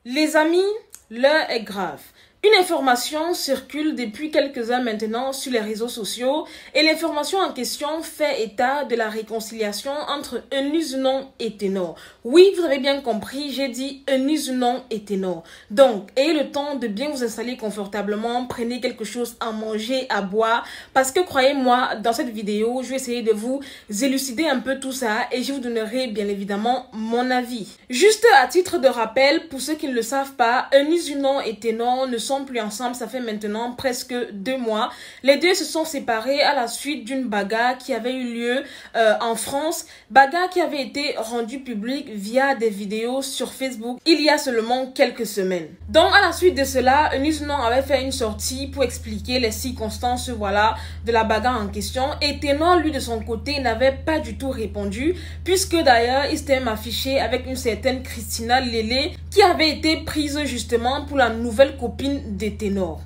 Les amis, l'heure est grave. Une information circule depuis quelques heures maintenant sur les réseaux sociaux et l'information en question fait état de la réconciliation entre Eunice Non et Ténor. Oui, vous avez bien compris, j'ai dit Eunice Non et Ténor. Donc, ayez le temps de bien vous installer confortablement, prenez quelque chose à manger, à boire, parce que croyez-moi, dans cette vidéo, je vais essayer de vous élucider un peu tout ça et je vous donnerai bien évidemment mon avis. Juste à titre de rappel, pour ceux qui ne le savent pas, Eunice Non et Ténor ne sont plus ensemble, ça fait maintenant presque 2 mois. Les deux se sont séparés à la suite d'une bagarre qui avait eu lieu en France, bagarre qui avait été rendue publique via des vidéos sur Facebook il y a seulement quelques semaines. Donc à la suite de cela, Eunice Non avait fait une sortie pour expliquer les circonstances voilà, de la bagarre en question et Ténor lui de son côté n'avait pas du tout répondu puisque d'ailleurs il s'était même affiché avec une certaine Christina Lélé qui avait été prise justement pour la nouvelle copine des Ténor.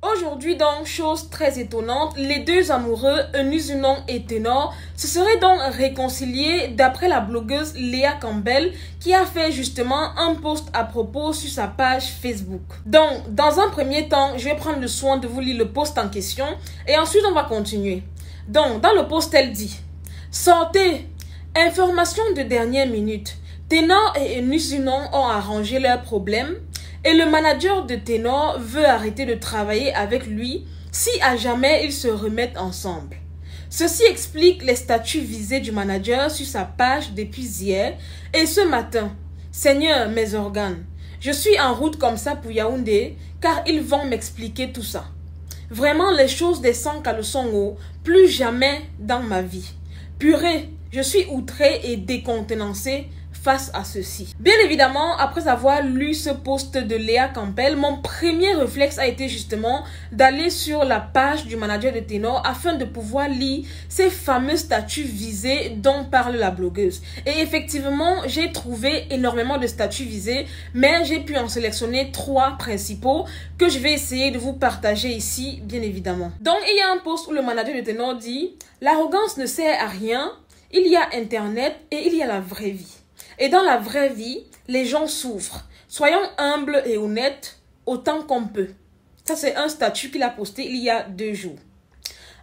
Aujourd'hui donc, chose très étonnante, les deux amoureux, Eunice Non et Ténor, se seraient donc réconciliés d'après la blogueuse Léa Campbell qui a fait justement un post à propos sur sa page Facebook. Donc, dans un premier temps, je vais prendre le soin de vous lire le post en question et ensuite on va continuer. Donc, dans le post, elle dit « Sortez, information de dernière minute, Ténor et Eunice Non ont arrangé leurs problèmes. Et le manager de Ténor veut arrêter de travailler avec lui si à jamais ils se remettent ensemble. Ceci explique les statuts visés du manager sur sa page depuis hier et ce matin. Seigneur, mes organes, je suis en route comme ça pour Yaoundé car ils vont m'expliquer tout ça. Vraiment les choses descendent caleçon haut, plus jamais dans ma vie. Purée, je suis outré et décontenancé face à ceci. Bien évidemment, après avoir lu ce post de Léa Campbell, mon premier réflexe a été justement d'aller sur la page du manager de Ténor afin de pouvoir lire ces fameux statuts visés dont parle la blogueuse. Et effectivement, j'ai trouvé énormément de statuts visés, mais j'ai pu en sélectionner 3 principaux que je vais essayer de vous partager ici, bien évidemment. Donc, il y a un post où le manager de Ténor dit « L'arrogance ne sert à rien, il y a Internet et il y a la vraie vie. Et dans la vraie vie, les gens souffrent. Soyons humbles et honnêtes autant qu'on peut. » Ça, c'est un statut qu'il a posté il y a 2 jours.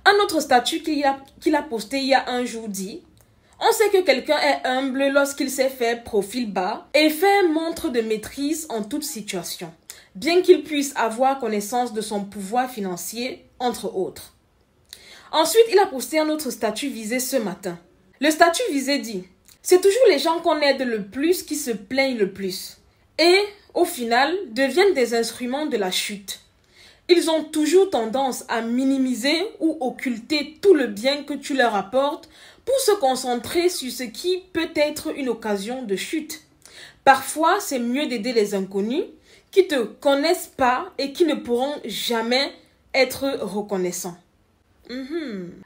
Un autre statut qu'il a posté il y a 1 jour dit « On sait que quelqu'un est humble lorsqu'il sait faire profil bas et fait montre de maîtrise en toute situation, bien qu'il puisse avoir connaissance de son pouvoir financier, entre autres. » Ensuite, il a posté un autre statut visé ce matin. Le statut visé dit « C'est toujours les gens qu'on aide le plus qui se plaignent le plus et, au final, deviennent des instruments de la chute. Ils ont toujours tendance à minimiser ou occulter tout le bien que tu leur apportes pour se concentrer sur ce qui peut être une occasion de chute. Parfois, c'est mieux d'aider les inconnus qui ne te connaissent pas et qui ne pourront jamais être reconnaissants. »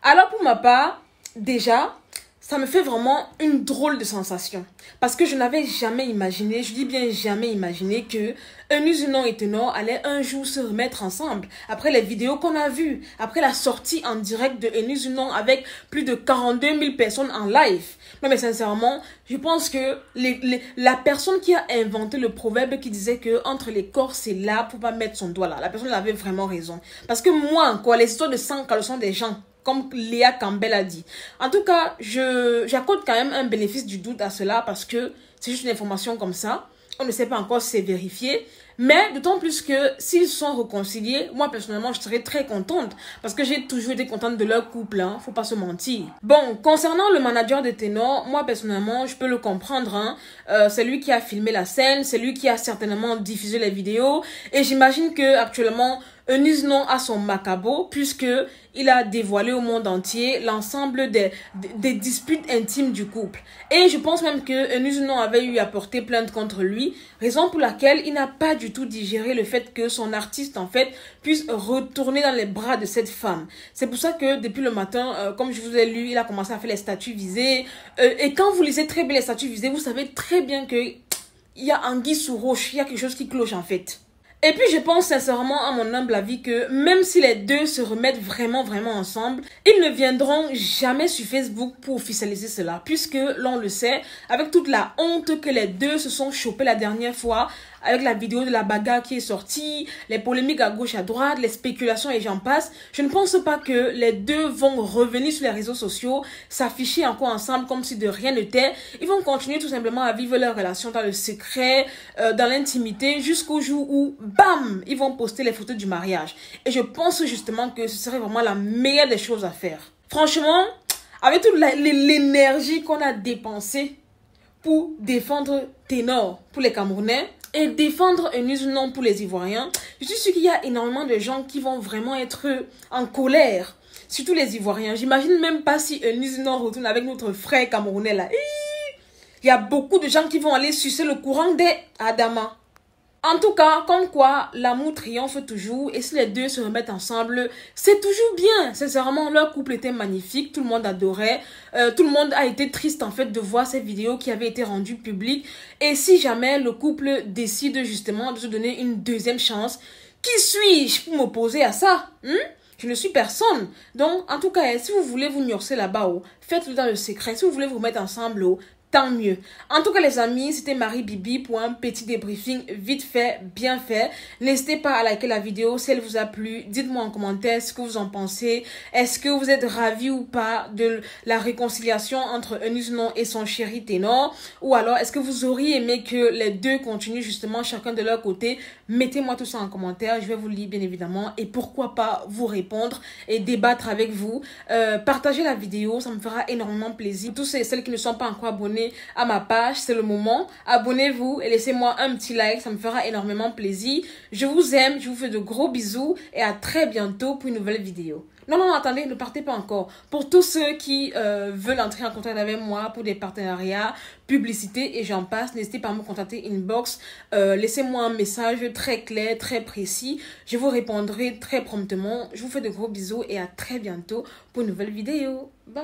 Alors pour ma part, déjà, ça me fait vraiment une drôle de sensation. Parce que je n'avais jamais imaginé, je dis bien jamais imaginé que Eunice Non et Ténor allaient un jour se remettre ensemble. Après les vidéos qu'on a vues, après la sortie en direct de Eunice Non avec plus de 42 000 personnes en live. Non mais sincèrement, je pense que la personne qui a inventé le proverbe qui disait que entre les corps c'est là pour pas mettre son doigt là. La personne avait vraiment raison. Parce que moi, quoi, les histoires de sang caleçon des gens, comme Léa Campbell a dit. En tout cas, j'accorde quand même un bénéfice du doute à cela parce que c'est juste une information comme ça. On ne sait pas encore si c'est vérifié. Mais d'autant plus que s'ils sont réconciliés, moi personnellement, je serais très contente parce que j'ai toujours été contente de leur couple, hein, faut pas se mentir. Bon, concernant le manager de Ténor, moi personnellement, je peux le comprendre. Hein. C'est lui qui a filmé la scène, c'est lui qui a certainement diffusé les vidéos. Et j'imagine que actuellement, Eunice Non a son macabo puisque il a dévoilé au monde entier l'ensemble des disputes intimes du couple. Et je pense même que Eunice Non avait eu à porter plainte contre lui, raison pour laquelle il n'a pas du tout digéré le fait que son artiste en fait puisse retourner dans les bras de cette femme. C'est pour ça que depuis le matin, comme je vous ai lu, il a commencé à faire les statuts visés. Et quand vous lisez très bien les statuts visés, vous savez très bien que il y a anguille sous roche, il y a quelque chose qui cloche en fait. Et puis je pense sincèrement à mon humble avis que même si les deux se remettent vraiment ensemble, ils ne viendront jamais sur Facebook pour officialiser cela. Puisque l'on le sait, avec toute la honte que les deux se sont chopés la dernière fois avec la vidéo de la bagarre qui est sortie, les polémiques à gauche, à droite, les spéculations et j'en passe, je ne pense pas que les deux vont revenir sur les réseaux sociaux, s'afficher encore ensemble comme si de rien n'était. Ils vont continuer tout simplement à vivre leur relation dans le secret, dans l'intimité, jusqu'au jour où, bam, ils vont poster les photos du mariage. Et je pense justement que ce serait vraiment la meilleure des choses à faire. Franchement, avec toute l'énergie qu'on a dépensée pour défendre Ténor pour les Camerounais et défendre Eunice Non pour les Ivoiriens, je suis sûre qu'il y a énormément de gens qui vont vraiment être en colère, surtout les Ivoiriens. J'imagine même pas si Eunice Non retourne avec notre frère camerounais là. Il y a beaucoup de gens qui vont aller sucer le courant des Adama. En tout cas, comme quoi, l'amour triomphe toujours et si les deux se remettent ensemble, c'est toujours bien. Sincèrement, leur couple était magnifique, tout le monde adorait. Tout le monde a été triste en fait de voir ces vidéos qui avaient été rendues publiques. Et si jamais le couple décide justement de se donner une deuxième chance, qui suis-je pour m'opposer à ça? Je ne suis personne. Donc, en tout cas, si vous voulez vous niorcer là-bas, faites-le dans le secret. Si vous voulez vous mettre ensemble, tant mieux. En tout cas, les amis, c'était Marie Bibi pour un petit débriefing vite fait, bien fait. N'hésitez pas à liker la vidéo si elle vous a plu. Dites-moi en commentaire ce que vous en pensez. Est-ce que vous êtes ravis ou pas de la réconciliation entre Eunice Non et son chéri Ténor? Ou alors, est-ce que vous auriez aimé que les deux continuent justement chacun de leur côté? Mettez-moi tout ça en commentaire. Je vais vous lire bien évidemment. Et pourquoi pas vous répondre et débattre avec vous. Partagez la vidéo, ça me fera énormément plaisir. Tous celles qui ne sont pas encore abonnés à ma page, c'est le moment. Abonnez-vous et laissez-moi un petit like, ça me fera énormément plaisir. Je vous aime, je vous fais de gros bisous et à très bientôt pour une nouvelle vidéo. Non, attendez, ne partez pas encore. Pour tous ceux qui veulent entrer en contact avec moi pour des partenariats, publicité et j'en passe, n'hésitez pas à me contacter inbox. Laissez-moi un message très clair, très précis. Je vous répondrai très promptement. Je vous fais de gros bisous et à très bientôt pour une nouvelle vidéo. Bye!